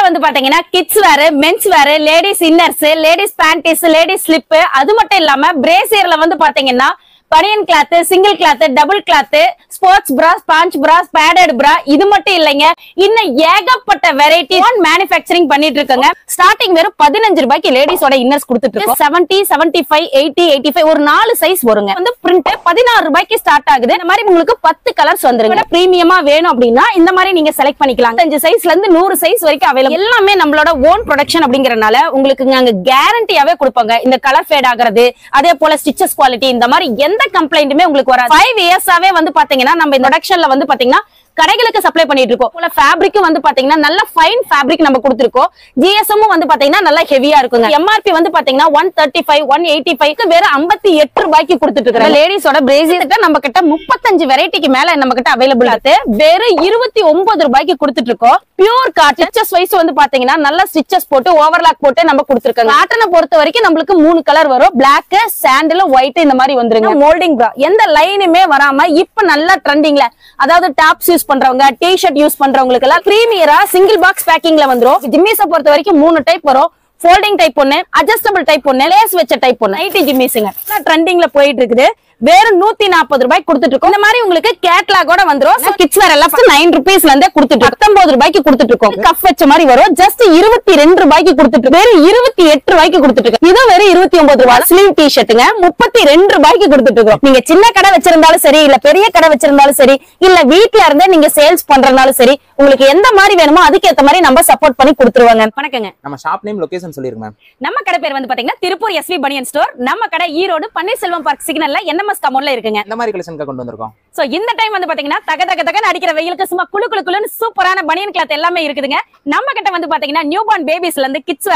கடை வந்து பாத்தீங்கன்னா kids wear, men's wear, ladies inners, ladies panties, ladies slip, அது மட்டும் இல்லாம பிரேசியர்ல வந்து பாத்தீங்கன்னா banian cloth, single cloth, double cloth, sports bra, sponge bra, padded bra, இது மட்டும் இல்லைங்க, இன்னும் ஏகப்பட்ட வெரைட்டி மேனுஃபேக்சரிங் பண்ணிட்டு இருக்காங்க. ஸ்டார்டிங் வெறும் 15 ரூபாய்க்கு லேடிஸோட இன்னர்ஸ் கொடுத்துட்டு இருக்கோம். 70, 75, 80, 85 ஒரு 4 சைஸ் வருங்க. வந்து பிரிண்ட் 16 ரூபாய்க்கு ஸ்டார்ட் ஆகுது. இந்த மாதிரி உங்களுக்கு 10 கலர்ஸ் வந்துருங்க. பிரீமியமா வேணும் அப்படின்னா இந்த மாதிரி நீங்க செலக்ட் பண்ணிக்கலாம். 5 சைஸ்ல இருந்து 100 சைஸ் வரைக்கும் அவைலபிள். எல்லாமே நம்மளோட ஓன் ப்ரொடக்ஷன் அப்படிங்கறனால உங்களுக்கு நாங்க கேரண்டியாவே கொடுப்பாங்க. இந்த கலர் ஃபேட் ஆகுறது, அதே போல ஸ்டிச்சஸ் குவாலிட்டி, இந்த மாதிரி எந்த கம்ப்ளைண்ட்டுமே உங்களுக்கு வராது. 5 இயர்ஸாவே வந்து பாத்தீங்கன்னா நம்ம இந்த ப்ரொடக்ஷன்ல வந்து பாத்தீங்கன்னா கடைகளுக்கு சப்ளை பண்ணிட்டு இருக்கோம். போல ஃபேப்ரிக் வந்து பாத்தீங்கன்னா நல்ல ஃபைன் ஃபேப்ரிக் நம்ம கொடுத்திருக்கோம். ஜிஎஸ்எம் வந்து பாத்தீங்கன்னா நல்ல ஹெவியா இருக்குங்க. எம்ஆர்பி வந்து பாத்தீங்கன்னா 135, 185 வேற 58 ரூபாய்க்கு கொடுத்துட்டு இருக்கோம். லேடிஸோட பிரேசியர்ட்ட நம்ம கிட்ட 35 வெரைட்டிக்கு மேல நம்ம கிட்ட அவைலபிள் இருக்கு. வேற 29 ரூபாய்க்கு கொடுத்துட்டு இருக்கோம். பியூர் காட்டன் ஸ்டிச்சஸ் வைஸ் வந்து பாத்தீங்கன்னா நல்ல ஸ்டிச்சஸ் போட்டு ஓவர்லாக் போட்டு நம்ம கொடுத்திருக்கோம். காட்டனை பொறுத்த வரைக்கும் நம்மளுக்கு 3 கலர் வரும். பிளாக், சாண்டில், ஒயிட் இந்த மாதிரி வந்துருங்க. மோல்டிங் பிரா எந்த லைனுமே வராம இப்ப நல்லா ட்ரெண்டிங்ல, அதாவது டாப்ஸ் யூஸ் பண்றவங்க, டி-ஷர்ட் யூஸ் பண்றவங்களுக்கு எல்லாம் பிரீமியரா சிங்கிள் பாக்ஸ் பேக்கிங்ல வந்துரும். ஜிம்மிஸ பொறுத்த வரைக்கும் 3 டைப் வரும். ஃபோல்டிங் டைப் ஒன்னு, அட்ஜஸ்டபிள் டைப் ஒன்னு, லேஸ் வச்ச டைப் ஒன்னு. நைட்டி ஜிம்மிஸ்ங்க ட்ரெண்டிங்ல போயிட்டு இருக்குது. வேற 140 ரூபாய்க்கு கொடுத்துட்டு இருக்கோம். இந்த மாதிரி உங்களுக்கு கேட்லாகோட வந்துரும். கிட்ஸ் வேர் எல்லாம் 9 ரூபீஸ்ல இருந்தே கொடுத்துட்டு 19 ரூபாய்க்கு கொடுத்துட்டு இருக்கோம். கப் வச்ச மாதிரி வரும். ஜஸ்ட் 22 ரூபாய்க்கு கொடுத்துட்டு வேற 28 ரூபாய்க்கு கொடுத்துட்டு இருக்கோம். இது வேற 29 ரூபாய். ஸ்லீவ் டி-ஷர்ட்டுங்க 32 ரூபாய்க்கு கொடுத்துட்டு இருக்கோம். நீங்க சின்ன கடை வச்சிருந்தாலும் சரி, இல்ல பெரிய கடை வச்சிருந்தாலும் சரி, இல்ல வீட்ல இருந்தே நீங்க சேல்ஸ் பண்றதுனாலும் சரி, உங்களுக்கு எந்த மாதிரி வேணுமோ அதுக்கேத்த மாதிரி நம்ம சப்போர்ட் பண்ணி கொடுத்துருவாங்க. வணக்கங்க. நம்ம ஷாப் நேம் லொகேஷன் சொல்லிருங்க மேம். நம்ம கடை பேர் வந்து பாத்தீங்கன்னா திருப்பூர் எஸ்வி பனியன் ஸ்டோர். நம்ம கடை ஈரோடு பன்னீர்செல்வம் பார்க் சிக்னல்ல என்எம்எஸ் கமோட்ல இருக்குங்க. இந்த மாதிரி கலெக்ஷன் கொண்டு வந்திருக்கோம். சோ இந்த டைம் வந்து பாத்தீங்கன்னா தக தக தகன்னு அடிக்கிற வெயிலுக்கு சும்மா குளு குளு குளுன்னு சூப்பரான பனியன் கிளாத் எல்லாமே இருக்குதுங்க. நம்ம கிட்ட வந்து பாத்தீங்கன்னா நியூ பார்ன் பேபிஸ்ல இருந்து கிட்ஸ்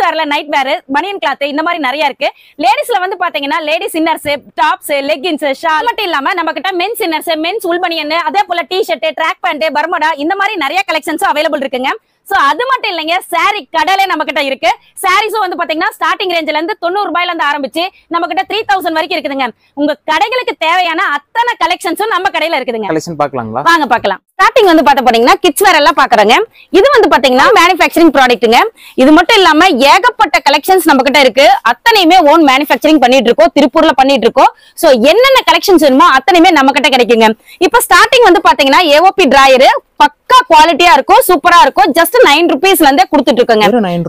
வேர்ல நைட் வேர், பனியன் கிளாத் இந்த மாதிரி நிறைய இருக்கு. லேடிஸ்ல வந்து பாத்தீங்கன்னா ladies inners, tops, leggings, shawl மட்டும் இல்லாம நம்ம கிட்ட மென்ஸ் இன்னர்ஸ், மென்ஸ் உல் பனியன், அதே போல டி-ஷர்ட், ட்ராக் பேண்ட், பர்முடா இந்த மாதிரி நிறைய கலெக்ஷன்ஸும் அவைலபிள் இருக்குங்க. சோ அது மட்டும் இல்லைங்க, சாரி கடலே நம்ம கிட்ட இருக்கு. சாரீஸும் வந்து பாத்தீங்கன்னா ஸ்டார்டிங் ரேஞ்சில இருந்து 90 ரூபாயில இருந்து ஆரம்பிச்சு நம்ம கிட்ட 3000 வரைக்கும் இருக்குதுங்க. உங்க கடைகளுக்கு தேவையான அத்தனை கலெக்ஷன்ஸும் நம்ம கடையில இருக்குதுங்க. கலெக்ஷன் பார்க்கலாங்களா? வாங்க பார்க்கலாம். ஸ்டார்டிங் வந்து பாத்தீங்கன்னா கிட்ஸ் வேர் எல்லாம் பாக்குறாங்க. இது வந்து பாத்தீங்கன்னா மேனுஃபேக்சரிங் ப்ராடக்ட்டுங்க. இது மட்டும் இல்லாம ஏகப்பட்ட கலெக்ஷன்ஸ் நம்ம கிட்ட இருக்கு. அத்தனையுமே ஓன் மேனுஃபேக்சரிங் பண்ணிட்டு இருக்கோம். திருப்பூர்ல பண்ணிட்டு இருக்கோம். சோ என்னென்ன கலெக்ஷன்ஸ் வேணுமோ அத்தனையுமே நம்ம கிட்ட கிடைக்குங்க. இப்ப ஸ்டார்டிங் வந்து பாத்தீங்கன்னா ஏஓபி டிராயர் பக்கா குவாலிட்டியா இருக்கும், சூப்பரா இருக்கும். ஜஸ்ட் 9 ரூபீஸ்ல இருந்தே கொடுத்துட்டு இருக்கோங்க.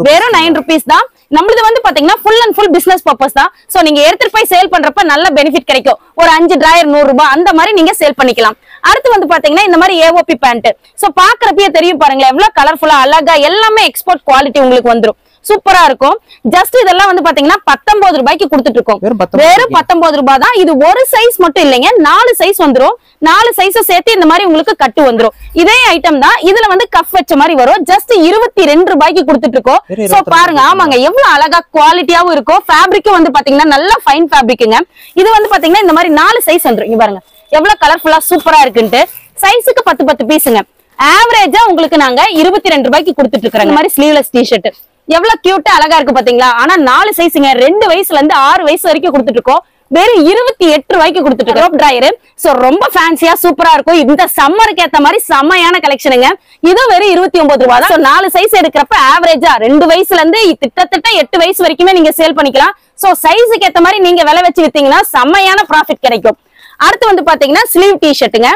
வெறும் 9 ரூபீஸ் தான். நம்மளது வந்து பாத்தீங்கன்னா full and full business purpose தான். சோ நீங்க எடுத்துட்டு போய் சேல் பண்றப்ப நல்ல பெனிஃபிட் கிடைக்கும். ஒரு 5 டிராயர் 100 ரூபாய் அந்த மாதிரி நீங்க சேல் பண்ணிக்கலாம். அடுத்து வந்து பாத்தீங்கன்னா இந்த மாதிரி ஏஓபி பேண்ட். சோ பாக்குறப்பயே தெரியும் பாருங்களேன் எவ்வளவு கலர்ஃபுல்லா அழகா எல்லாமே எக்ஸ்போர்ட் குவாலிட்டி உங்களுக்கு வந்துரும். சூப்பரா இருக்கும். ஜஸ்ட் இதெல்லாம் வந்து பாத்தீங்கன்னா 19 ரூபாய்க்கு கொடுத்துட்டு இருக்கோம். வெறும் 19 ரூபாய் தான். இது ஒரு சைஸ் மட்டும் இல்லைங்க, 4 சைஸ் வந்துரும். 4 சைஸ சேர்த்து இந்த மாதிரி உங்களுக்கு கட்டு வந்துரும். இதே ஐட்டம் தான். இதுல வந்து கப் வச்ச மாதிரி வரும். ஜஸ்ட் 22 ரூபாய்க்கு கொடுத்துட்டு இருக்கோம். சோ பாருங்க, ஆமாங்க எவ்வளவு அழகா குவாலிட்டியாவும் இருக்கும். ஃபேப்ரிக்கும் வந்து பாத்தீங்கன்னா நல்ல ஃபைன் ஃபேப்ரிக்குங்க. இது வந்து பாத்தீங்கன்னா இந்த மாதிரி 4 சைஸ் வந்துரும். இங்க பாருங்க எவ்வளவு கலர்ஃபுல்லா சூப்பரா இருக்குன்ட்டு. சைஸுக்கு 10 பீஸுங்க. ஆவரேஜா உங்களுக்கு நாங்க 22 ரூபாய்க்கு கொடுத்துட்டு இருக்கோம். இந்த மாதிரி ஸ்லீவ்லெஸ் டி-ஷர்ட் எவ்வளவு கியூட்டா அழகா இருக்கு பாத்தீங்களா? ஆனா 4 சைஸுங்க. 2 வயசுல இருந்து 6 வயசு வரைக்கும் கொடுத்துட்டு இருக்கோம். வெறும் 28 ரூபாய்க்கு கொடுத்துட்டு இருக்கோம். டிராயர் சோ ரொம்ப ஃபேன்சியா சூப்பரா இருக்கும். இந்த சம்மருக்கு ஏத்த மாதிரி செம்மையான கலெக்ஷனுங்க. இது வெறும் 29 ரூபாய் தான். 4 சைஸ் எடுக்கிறப்ப ஆவரேஜா 2 வயசுல இருந்து கிட்டத்தட்ட 8 வயசு வரைக்குமே நீங்க சேல் பண்ணிக்கலாம். சோ சைஸுக்கு ஏத்த மாதிரி நீங்க விலை வச்சு வித்தீங்கன்னா செம்மையான ப்ராஃபிட் கிடைக்கும். அடுத்து வந்து பாத்தீங்கன்னா ஸ்லீவ் டி-ஷர்ட்டுங்க.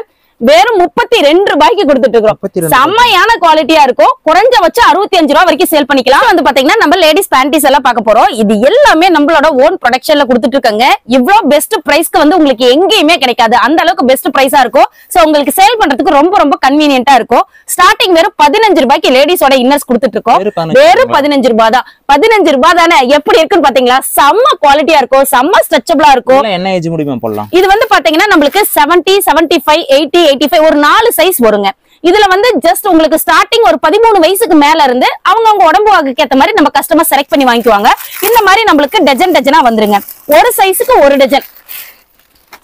வெறும் 32 ரூபாய்க்கு கொடுத்துட்டு இருக்கோம். செம்மையான குவாலிட்டியா இருக்கும். குறைஞ்சபட்சம் 65 ரூபாய் வரைக்கும் சேல் பண்ணிக்கலாம். வந்து பாத்தீங்கன்னா நம்ம லேடிஸ் பேண்டிஸ் எல்லாம் பார்க்க போறோம். இது எல்லாமே நம்மளோட ஓன் ப்ரொடக்ஷன்ல கொடுத்துட்டு இருக்காங்க. இவ்வளவு பெஸ்ட் பிரைஸ்க்கு வந்து உங்களுக்கு எங்கேயுமே கிடைக்காது. அந்த அளவுக்கு பெஸ்ட் பிரைஸா இருக்கும். சோ உங்களுக்கு சேல் பண்றதுக்கு ரொம்ப ரொம்ப கன்வீனியன்ட்டா இருக்கும். ஸ்டார்டிங் வெறும் 15 ரூபாய்க்கு லேடிஸோட இன்னர்ஸ் கொடுத்துட்டு இருக்கோம். வெறும் 15 ரூபாய் தான். 15 ரூபாய் தானே எப்படி இருக்குன்னு பாத்தீங்களா? செம்ம குவாலிட்டியா இருக்கும், செம்ம ஸ்ட்ரெச்சபிளா இருக்கும். என்ன ஏஜ் முடியுமா போடலாம்? இது வந்து பாத்தீங்கன்னா நம்மளுக்கு 70, 75, 80, 85 ஒரு 4 சைஸ் வருங்க. இதுல வந்து ஜஸ்ட் உங்களுக்கு ஸ்டார்டிங் ஒரு 13 வயசுக்கு மேல இருந்து அவங்க உடம்பு வாகுக்கு ஏத்த மாதிரி நம்ம கஸ்டமர் செலக்ட் பண்ணி வாங்கிக்குவாங்க. இந்த மாதிரி நம்மளுக்கு டஜனா வந்துருங்க. ஒரு சைஸுக்கு ஒரு டஜன்.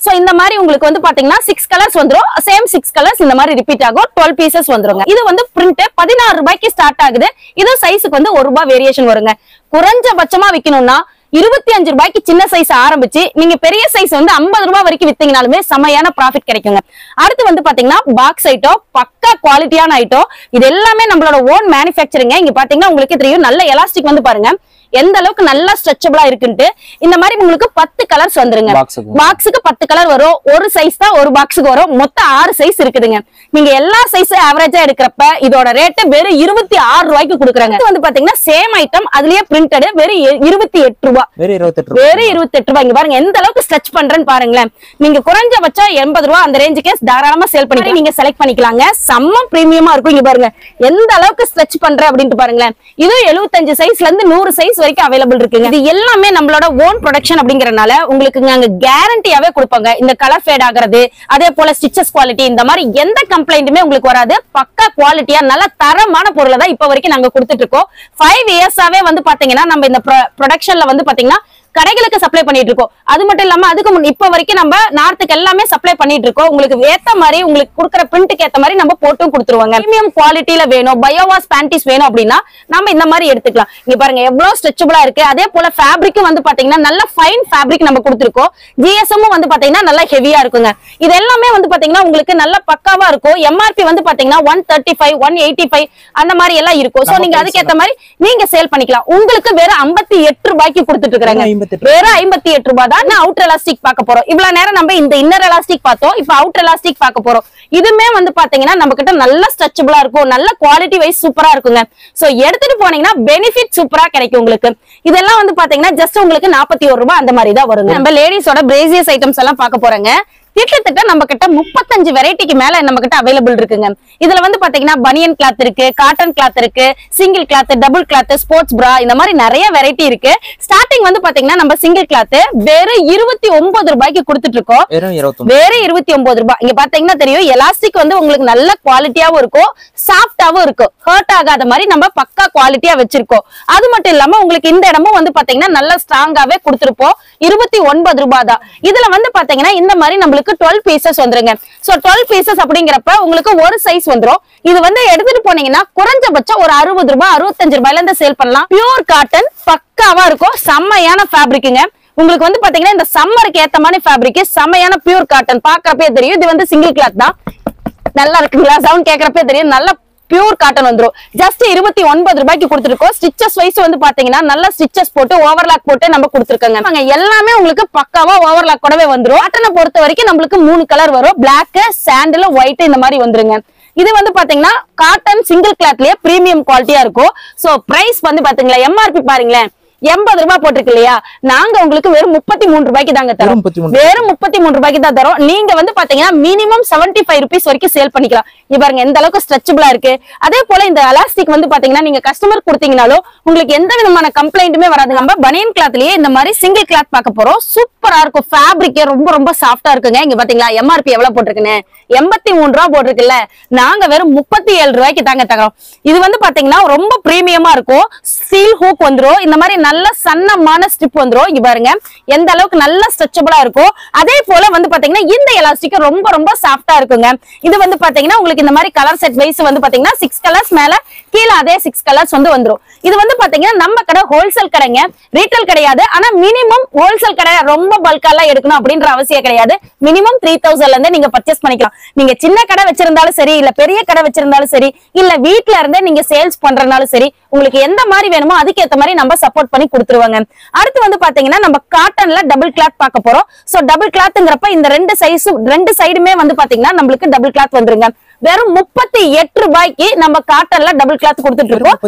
சோ இந்த மாதிரி உங்களுக்கு வந்து பாத்தீங்கன்னா 6 கலர்ஸ் வந்துரும். சேம் 6 கலர்ஸ் இந்த மாதிரி ரிப்பீட் ஆகும். 12 பீசஸ் வந்துருங்க. இது வந்து பிரிண்ட் 16 ரூபாய்க்கு ஸ்டார்ட் ஆகுது. இது சைஸுக்கு வந்து 1 ரூபாய் வேரியேஷன் வருங்க. குறைஞ்சபட்சமா விக்கணும்னா 25 ரூபாய்க்கு சின்ன சைஸ் ஆரம்பிச்சு நீங்க பெரிய சைஸ் வந்து 50 ரூபாய் வரைக்கும் வித்தீங்கனாலுமே செமையான ப்ராஃபிட் கிடைக்குங்க. அடுத்து வந்து பாத்தீங்கன்னா பாக்ஸ் ஐட்டம், பக்கா குவாலிட்டியான ஐட்டம். இது எல்லாமே நம்மளோட ஓன் மேனுஃபேக்சரிங். இங்க பாத்தீங்கன்னா உங்களுக்கு தெரியும், நல்ல எலாஸ்டிக் வந்து பாருங்க எந்த அளவுக்கு நல்லா ஸ்ட்ரெச்சபிளா இருக்குன்ட்டு. இந்த மாதிரி உங்களுக்கு 10 கலர்ஸ் வந்துருங்க. பாக்ஸுக்கு 10 கலர் வரும். ஒரு சைஸ் தான் ஒரு பாக்ஸுக்கு வரும். மொத்தம் 6 சைஸ் இருக்குதுங்க. நீங்க எல்லா சைஸ் ஆவரேஜா எடுக்கிறப்ப இதோட ரேட் வெறும் 26 ரூபாய்க்கு கொடுக்குறாங்க. இது வந்து பாத்தீங்கன்னா சேம் ஐட்டம், அதுலயே பிரிண்டட், வெறும் 28 ரூபாய். வெறும் 28 ரூபாய். இங்க பாருங்க எந்த அளவுக்கு ஸ்ட்ரெச் பண்றேன்னு பாருங்களேன். நீங்க குறைஞ்சபட்சம் 80 ரூபாய் அந்த ரேஞ்சுக்கே தாராளமா சேல் பண்ணி நீங்க செலக்ட் பண்ணிக்கலாங்க. செம்ம பிரீமியமா இருக்கும். இங்க பாருங்க எந்த அளவுக்கு ஸ்ட்ரெச் பண்ற அப்படின்ட்டு பாருங்களேன். இது 75 சைஸ்ல இருந்து 100 சைஸ் வரைக்கும் அவைலபிள் இருக்குங்க. இது எல்லாமே நம்மளோட ஓன் ப்ரொடக்ஷன் அப்படிங்கறனால உங்களுக்கு நாங்க கேரண்டியாவே கொடுப்பாங்க. இந்த கலர் ஃபேட் ஆகிறது, அதே போல ஸ்டிச்சஸ் குவாலிட்டி, இந்த மாதிரி எந்த கம்ப்ளைண்ட்டுமே உங்களுக்கு வராது. பக்கா குவாலிட்டியா நல்ல தரமான பொருளை தான் இப்ப வரைக்கும் நாங்க கொடுத்துட்டு இருக்கோம். 5 இயர்ஸாவே வந்து பாத்தீங்கன்னா நம்ம இந்த ப்ரொடக்ஷன்ல வந்து பாத்தீங்கன்னா கடைகளுக்கு சப்ளை பண்ணிட்டு இருக்கோம். அது மட்டும் இல்லாம அதுக்கு இப்ப வரைக்கும் நம்ம நார்த்துக்கு எல்லாமே சப்ளை பண்ணிட்டு இருக்கோம். உங்களுக்கு ஏத்த மாதிரி உங்களுக்கு கொடுக்குற பிரிண்ட்டுக்கு ஏத்த மாதிரி நம்ம போட்டும் கொடுத்துருவாங்க. பிரீமியம் குவாலிட்டியில வேணும், பயோவாஸ் பேண்டிஸ் வேணும் அப்படின்னா நம்ம இந்த மாதிரி எடுத்துக்கலாம். இங்க பாருங்க எவ்வளவு ஸ்ட்ரெச்சபிளா இருக்கு. அதே போல ஃபேப்ரிக்கும் வந்து பாத்தீங்கன்னா நல்ல ஃபைன் ஃபேப்ரிக் நம்ம கொடுத்துருக்கோம். ஜிஎஸ்எம் வந்து பாத்தீங்கன்னா நல்லா ஹெவியா இருக்குங்க. இது எல்லாமே வந்து பாத்தீங்கன்னா உங்களுக்கு நல்ல பக்காவா இருக்கும். எம்ஆர்பி வந்து பாத்தீங்கன்னா 135, 185 அந்த மாதிரி எல்லாம் இருக்கும். சோ நீங்க அதுக்கு ஏத்த மாதிரி நீங்க சேல் பண்ணிக்கலாம். உங்களுக்கு வெறும் 58 ரூபாய்க்கு கொடுத்துட்டு இருக்காங்க. வெறும் 58 ரூபாய் தான். அவுட்டர் எலாஸ்டிக் பார்க்க போறோம். இவ்வளவு நேரம் நம்ம இந்த இன்னர் எலாஸ்டிக் பார்த்தோம். இப்ப அவுட்டர் எலாஸ்டிக் பார்க்க போறோம். இதுமே வந்து பாத்தீங்கன்னா நம்ம கிட்ட நல்ல ஸ்ட்ரெச்சபிளா இருக்கும், நல்ல குவாலிட்டி வைஸ் சூப்பரா இருக்குங்க. சோ எடுத்துட்டு போனீங்கன்னா பெனிஃபிட் சூப்பரா கிடைக்கும் உங்களுக்கு. இதெல்லாம் வந்து பாத்தீங்கன்னா ஜஸ்ட் உங்களுக்கு 41 ரூபாய் அந்த மாதிரி தான் வருங்க. நம்ம லேடிஸோட பிரேசியஸ் ஐட்டம்ஸ் எல்லாம் பார்க்க போறோங்க. கிட்டத்தட்ட நம்ம கிட்ட 35 வெரைட்டிக்கு மேல நம்ம கிட்ட அவைலபிள் இருக்குங்க. இதுல வந்து பாத்தீங்கன்னா பனியன் கிளாத் இருக்கு, காட்டன் கிளாத் இருக்கு, single cloth, double cloth, sports பிரா, இந்த மாதிரி நிறைய வெரைட்டி இருக்கு. ஸ்டார்டிங் வந்து பாத்தீங்கன்னா நம்ம சிங்கிள் கிளாத் வெறும் 29 ரூபாய்க்கு கொடுத்துட்டு இருக்கோம். வெறும் 29 ரூபாய். இங்க பாத்தீங்கன்னா தெரியும் எலாஸ்டிக் வந்து உங்களுக்கு நல்ல குவாலிட்டியாவும் இருக்கும், சாஃப்டாவும் இருக்கும், ஹர்ட் ஆகாத மாதிரி நம்ம பக்கா குவாலிட்டியா வச்சிருக்கோம். அது மட்டும் இல்லாம உங்களுக்கு இந்த இடமும் வந்து பாத்தீங்கன்னா நல்ல ஸ்ட்ராங்காவே கொடுத்திருப்போம். 29 ரூபாய் தான். இதுல வந்து பாத்தீங்கன்னா இந்த மாதிரி நம்மளுக்கு 12 பீசஸ் வந்துருங்க. சோ 12 பீசஸ் அப்படிங்கறப்ப உங்களுக்கு ஒரு சைஸ் வந்துரும். இது வந்து எடுத்துட்டு போனீங்கன்னா குறைஞ்சபட்சம் ஒரு 60 ரூபாய் 65 ரூபாயில இருந்து சேல் பண்ணலாம். பியூர் காட்டன் பக்காவா இருக்கும். செம்மையான ஃபேப்ரிக்குங்க. உங்களுக்கு வந்து பாத்தீங்கன்னா இந்த சம்மருக்கு ஏத்த மாதிரி ஃபேப்ரிக், செம்மையான பியூர் காட்டன். பாக்குறப்பே தெரியும் இது வந்து சிங்கிள் கிளாத் தான். நல்லா இருக்குங்களா? சவுண்ட் கேக்குறப்பே தெரியும் நல்ல பியூர் காட்டன் வந்துரும். ஜஸ்ட் 29 ரூபாய்க்கு கொடுத்துருக்கோம். ஸ்டிச்சஸ் வைஸ் வந்து பாத்தீங்கன்னா நல்ல ஸ்டிச்சஸ் போட்டு ஓவர்லாக் போட்டு நம்ம கொடுத்துருக்கோங்க. எல்லாமே உங்களுக்கு பக்காவா ஓவர்லாக் கூடவே வந்துரும். காட்டனை பொறுத்த வரைக்கும் நம்மளுக்கு 3 கலர் வரும். பிளாக், சாண்டில், ஒயிட் இந்த மாதிரி வந்துருங்க. இது வந்து பாத்தீங்கன்னா காட்டன் சிங்கிள் கிளாத்லயே பிரீமியம் குவாலிட்டியா இருக்கும். சோ பிரைஸ் வந்து பாத்தீங்களா எம்ஆர்பி பாருங்களேன் 80 ரூபாய் போட்டிருக்கு இல்லையா? நாங்க உங்களுக்கு வெறும் 33 ரூபாய்க்கு தாங்க தரோம். வெறும் 33 ரூபாய்க்கு தான் தரோம். நீங்க வந்து பாத்தீங்கன்னா மினிமம் 75 ருபீஸ் வரைக்கும் சேல் பண்ணிக்கலாம். இது பாருங்க எந்த அளவுக்கு ஸ்ட்ரெச்சபிளா இருக்கு. அதே போல இந்த எலாஸ்டிக் வந்து பாத்தீங்கன்னா நீங்க கஸ்டமர் கொடுத்தீங்கனாலும் உங்களுக்கு எந்த விதமான கம்ப்ளைண்ட்டுமே வராது. நம்ம பனியன் கிளாத்லயே இந்த மாதிரி சிங்கிள் கிளாத் பார்க்க போறோம். சூப்பரா இருக்கும். ஃபேப்ரிக் ரொம்ப ரொம்ப சாஃப்டா இருக்குங்க. இங்க பாத்தீங்களா எம்ஆர்பி எவ்வளவு போட்டிருக்குன்னு 83 ரூபாய் போட்டிருக்குல்ல. நாங்க வெறும் 37 ரூபாய்க்கு தாங்க தரோம். இது வந்து பாத்தீங்கன்னா ரொம்ப பிரீமியமா இருக்கும். ஸ்டீல் ஹூக் வந்துரும். இந்த மாதிரி நல்ல சன்னமான ஸ்ட்ரிப் வந்துரும். இங்க பாருங்க எந்த அளவுக்கு நல்ல ஸ்ட்ரெச்சபிளா இருக்கும். அதே போல வந்து பாத்தீங்கன்னா இந்த எலாஸ்டிக் ரொம்ப ரொம்ப சாஃப்டா இருக்குங்க. இது வந்து பாத்தீங்கன்னா உங்களுக்கு இந்த மாதிரி கலர் செட் வைஸ் வந்து பாத்தீங்கன்னா 6 கலர்ஸ் மேல கீழ அதே 6 கலர்ஸ் வந்து வந்துரும். இது வந்து பாத்தீங்கன்னா நம்ம கடை ஹோல்சேல் கடைங்க, ரீட்டைல் கிடையாது. ஆனா மினிமம் ஹோல்சேல் கடை ரொம்ப பல்கா எல்லாம் எடுக்கணும் அப்படின்ற அவசியம் கிடையாது. மினிமம் 3000 இருந்து நீங்க பர்ச்சேஸ் பண்ணிக்கலாம். நீங்க சின்ன கடை வச்சிருந்தாலும் சரி, இல்ல பெரிய கடை வச்சிருந்தாலும் சரி, இல்ல வீட்ல இருந்தே நீங்க சேல்ஸ் பண்றதுனாலும் சரி, உங்களுக்கு எந்த மாதிரி வேணுமோ அதுக்கு ஏத்த மாதிரி நம்ம சப்போர்ட் பண்ணி கொடுத்துருவாங்க. அடுத்து வந்து பாத்தீங்கன்னா நம்ம காட்டன்ல டபுள் கிளாத் பார்க்க போறோம். சோ டபுள் கிளாத்ங்கிறப்ப இந்த ரெண்டு சைடுமே வந்து பாத்தீங்கன்னா நம்மளுக்கு டபுள் கிளாத் வந்துருங்க. வெறும் 38 ரூபாய்க்கு நம்ம காட்டன்ல டபுள் கிளாத் கொடுத்துட்டு இருக்கோம்.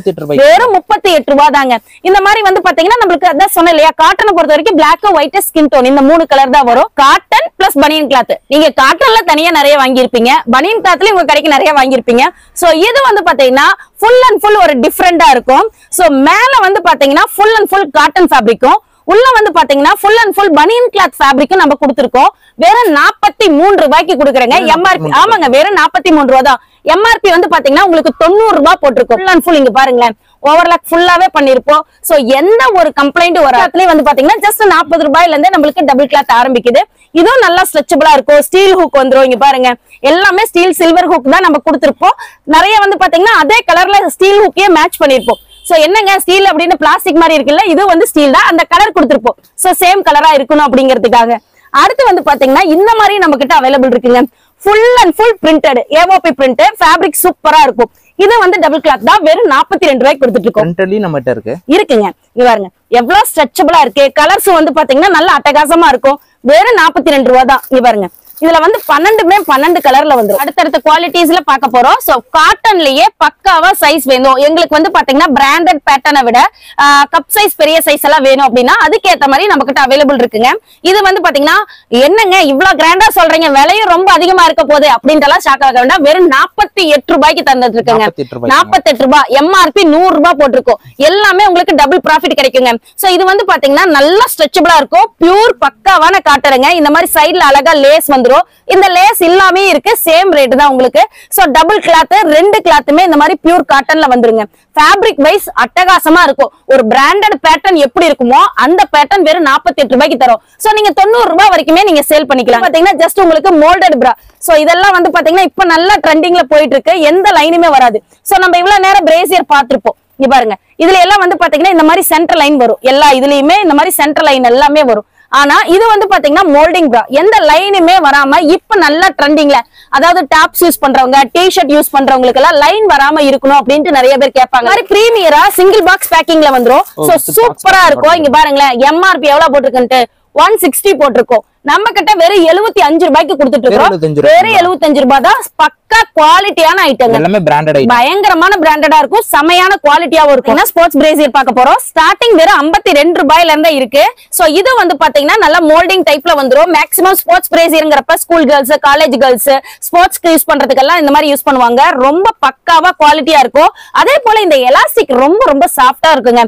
வெறும் 38 ரூபாய் தாங்க. இந்த மாதிரி வந்து பாத்தீங்கன்னா நம்மளுக்கு அதான் சொன்ன இல்லையா, காட்டனை பொறுத்த வரைக்கும் பிளாக், ஒயிட், ஸ்கின் டோன் இந்த 3 கலர் தான் வரும். காட்டன் பிளஸ் பனியன் கிளாத். நீங்க காட்டன்ல தனியா நிறைய வாங்கியிருப்பீங்க, பனியன் கிளாத்ல உங்க கடைக்கு நிறைய வாங்கியிருப்பீங்க. சோ இது வந்து பாத்தீங்கன்னா ஃபுல் அண்ட் ஃபுல் ஒரு டிஃபரெண்டா இருக்கும். சோ மேல வந்து பாத்தீங்கன்னா ஃபுல் அண்ட் ஃபுல் காட்டன் ஃபேப்ரிக்கும், உள்ள வந்து பாத்தீங்கன்னா ஃபுல் அண்ட் ஃபுல் பனியன் கிளாத் ஃபேப்ரிக்கும் நம்ம கொடுத்துருக்கோம். வெறும் 43 ரூபாய்க்கு கொடுக்குறேங்க. எம்ஆர்பி ஆமாங்க வெறும் 43 ரூபாய் தான். எம்ஆர்பி வந்து பாத்தீங்கன்னா உங்களுக்கு 90 ரூபாய் போட்டிருக்கோம். ஃபுல் அண்ட் ஃபுல் இங்க பாருங்களேன் ஓவர்லாக் ஃபுல்லாவே பண்ணிருப்போம். சோ எந்த ஒரு கம்ப்ளைண்ட் வராதுலயே வந்து பாத்தீங்கன்னா ஜஸ்ட் 40 ரூபாயில இருந்தே நம்மளுக்கு டபுள் கிளாத் ஆரம்பிக்குது. இதுவும் நல்லா ஸ்ட்ரெச்சபிளா இருக்கும். ஸ்டீல் ஹூக் வந்துரும். இங்க பாருங்க எல்லாமே ஸ்டீல் சில்வர் ஹூக் தான் நம்ம கொடுத்திருப்போம். நிறைய வந்து பாத்தீங்கன்னா அதே கலர்ல ஸ்டீல் ஹூக்கே மேட்ச் பண்ணிருப்போம். சோ என்னங்க ஸ்டீல் அப்படின்னு பிளாஸ்டிக் மாதிரி இருக்குல்ல, இது வந்து ஸ்டீல் தான், அந்த கலர் கொடுத்திருப்போம். சோ சேம் கலரா இருக்கணும் அப்படிங்கிறதுக்காக. அடுத்து வந்து பாத்தீங்கன்னா இந்த மாதிரி நம்ம கிட்ட அவைலபிள் இருக்குங்க. Full and full printed AOB print, fabric சூப்பரா இருக்கும். இது வந்து டபுள் கிளாத் தான், வெறும் 42 ரூபாய்க்கு கொடுத்துட்டு இருக்கோம். பிரிண்டட்லயும் நம்ம கிட்ட இருக்குங்க. இங்க பாருங்க எவ்வளவு ஸ்ட்ரெச்சபிளா இருக்கு. கலர்ஸ் வந்து பாத்தீங்கன்னா நல்ல அட்டகாசமா இருக்கும். வெறும் 42 ரூபாய் தான். இங்க பாருங்க இதுல வந்து 12 கலர்ல வந்துரும். அடுத்தடுத்த குவாலிட்டிஸ்ல பார்க்க போறோம். சோ காட்டன்லயே பக்காவா சைஸ் வேணும் எங்களுக்கு வந்து பாத்தீங்கன்னா பிராண்டட் பேட்டர்னை விட கப் சைஸ் பெரிய சைஸ் எல்லாம் வேணும் அப்படின்னா அதுக்கேத்த மாதிரி நம்ம கிட்ட அவைலபிள் இருக்குங்க. இது வந்து பாத்தீங்கன்னா என்னங்க இவ்வளவு கிராண்டா சொல்றீங்க, விலையும் ரொம்ப அதிகமா இருக்க போகுது அப்படின்ட்டு ஷாக் ஆக வேண்டாம். வெறும் 48 ரூபாய்க்கு தந்துட்டு இருக்குங்க. 48 ரூபாய், எம்ஆர்பி 100 ரூபாய் போட்டிருக்கோம். எல்லாமே உங்களுக்கு டபுள் ப்ராஃபிட் கிடைக்குங்க. சோ இது வந்து பாத்தீங்கன்னா நல்லா ஸ்ட்ரெச்சபிளா இருக்கும். பியூர் பக்காவான காட்டனுங்க. இந்த மாதிரி சைடுல அழகா லேஸ் வந்து இந்த லேஸ் எல்லாமே இருக்கு, சேம் ரேட் தான் உங்களுக்கு. சோ டபுள் கிளாத், 2 கிளாத்துமே இந்த மாதிரி பியூர் காட்டன்ல வந்துருங்க. ஃபேப்ரிக் வைஸ் அட்டகாசமா இருக்கும். ஒரு பிராண்டட் பேட்டர்ன் எப்படி இருக்குமோ அந்த பேட்டர்ன் வெறும் 48 ரூபாய்க்கு தரும். சோ நீங்க 90 ரூபாய் வரைக்குமே நீங்க சேல் பண்ணிக்கலாம். பாத்தீங்கன்னா ஜஸ்ட் உங்களுக்கு மோல்டட் பிரா. சோ இதெல்லாம் வந்து பாத்தீங்கன்னா இப்ப நல்ல ட்ரெண்டிங்ல போயிட்டு இருக்கு, எந்த லைனுமே வராது. சோ நம்ம இவ்வளவு நேரம் பிரேசியர் பாத்திருப்போம். இங்க பாருங்க இதுல எல்லாம் வந்து பாத்தீங்கன்னா இந்த மாதிரி சென்டர் லைன் வரும். எல்லா இதுலயுமே இந்த மாதிரி சென்டர் லைன் எல்லாமே வரும். ஆனா இது வந்து பாத்தீங்கன்னா மோல்டிங் பிரா, எந்த லைனுமே வராம இப்ப நல்லா ட்ரெண்டிங்ல, அதாவது டாப்ஸ் யூஸ் பண்றவங்க, டி-ஷர்ட் யூஸ் பண்றவங்களுக்கு எல்லாம் லைன் வராம இருக்கணும் அப்படின்ட்டு நிறைய பேர் கேட்பாங்க. மாதிரி பிரீமியரா சிங்கிள் பாக்ஸ் பேக்கிங்ல வந்துரும். சோ சூப்பரா இருக்கும். இங்க பாருங்களேன் எம்ஆர்பி எவ்வளவு போட்டிருக்குன்ட்டு 160 போட்டிருக்கோம். நம்ம கிட்ட வெறும் 75 ரூபாய்க்கு கொடுத்துட்டு இருக்கோம். வெறும் 75 ரூபாய் தான். பக்கா குவாலிட்டியான ஐட்டம், எல்லாமே பிராண்டட் ஐட்டம், பயங்கரமான பிராண்டடா இருக்கும், செமையான குவாலிட்டியாவும் இருக்கும். ஸ்போர்ட்ஸ் பிரேசியர் பார்க்க போறோம். ஸ்டார்டிங் வெறும் 52 ரூபாயில இருந்தே இருக்கு. சோ இது வந்து பாத்தீங்கன்னா நல்ல மோல்டிங் டைப்ல வந்துரும். மேக்ஸிமம் ஸ்போர்ட்ஸ் பிரேசியர்ங்கறப்ப ஸ்கூல் கேர்ள்ஸ், காலேஜ் கேர்ள்ஸ் ஸ்போர்ட்ஸ்க்கு யூஸ் பண்றதுக்கெல்லாம் இந்த மாதிரி யூஸ் பண்ணுவாங்க. ரொம்ப பக்காவா குவாலிட்டியா இருக்கும். அதே போல இந்த எலாஸ்டிக் ரொம்ப ரொம்ப சாஃப்டா இருக்குங்க,